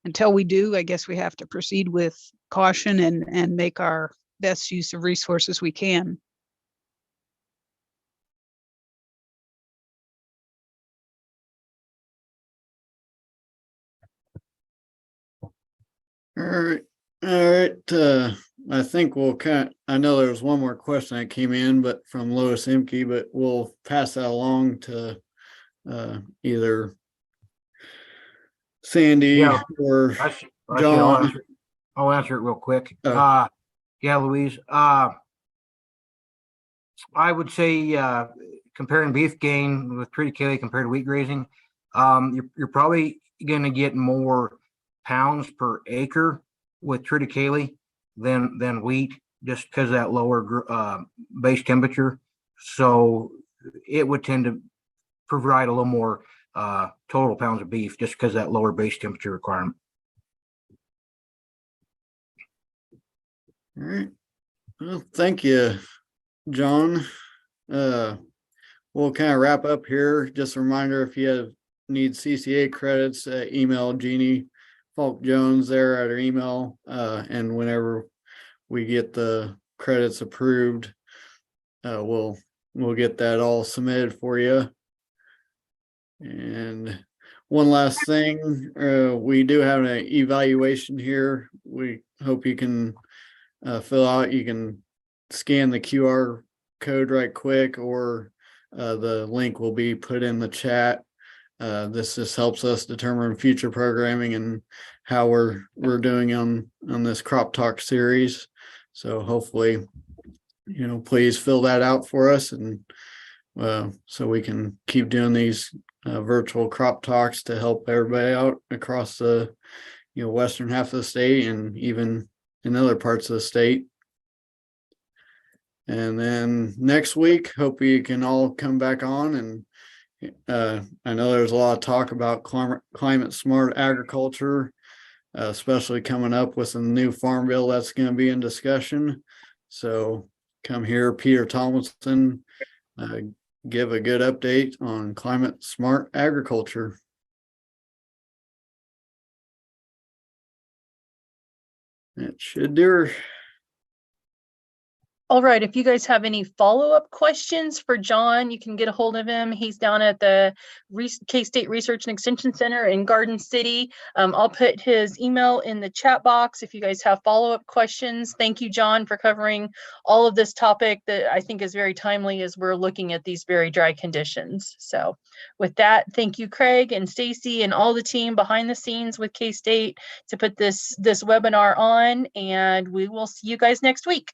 until we do, I guess we have to proceed with caution and make our best use of resources we can. All right. I think I know there was one more question that came in, but from Lois Imke, but we'll pass that along to either Sandy or John. I'll answer it real quick. Oh. Louise. I would say comparing beef gain with triticale compared to wheat grazing, you're probably going to get more pounds per acre with triticale than wheat, just because of that lower base temperature. So it would tend to provide a little more total pounds of beef, just because of that lower base temperature requirement. All right. Well, thank you, John. We'll kind of wrap up here. Just a reminder, if you need CCA credits, email Jeannie Falk Jones there at her email. And whenever we get the credits approved, we'll get that all submitted for you. And one last thing, we do have an evaluation here. We hope you can fill out. You can scan the QR code right quick, or the link will be put in the chat. This just helps us determine future programming and how we're doing on this CropTalk series. So hopefully, please fill that out for us, and so we can keep doing these virtual CropTalks to help everybody out across the western half of the state and even in other parts of the state. And then next week, hope you can all come back on. And I know there's a lot of talk about climate smart agriculture. especially coming up with a new farm bill that's going to be in discussion. So come here, Peter Tomlinson, give a good update on climate smart agriculture. It should do her. All right, if you guys have any follow-up questions for John, you can get a hold of him. He's down at the K-State Research and Extension Center in Garden City. I'll put his email in the chat box if you guys have follow-up questions. Thank you, John, for covering all of this topic that I think is very timely as we're looking at these very dry conditions. So with that, thank you, Craig and Stacy and all the team behind the scenes with K-State to put this webinar on, and we will see you guys next week.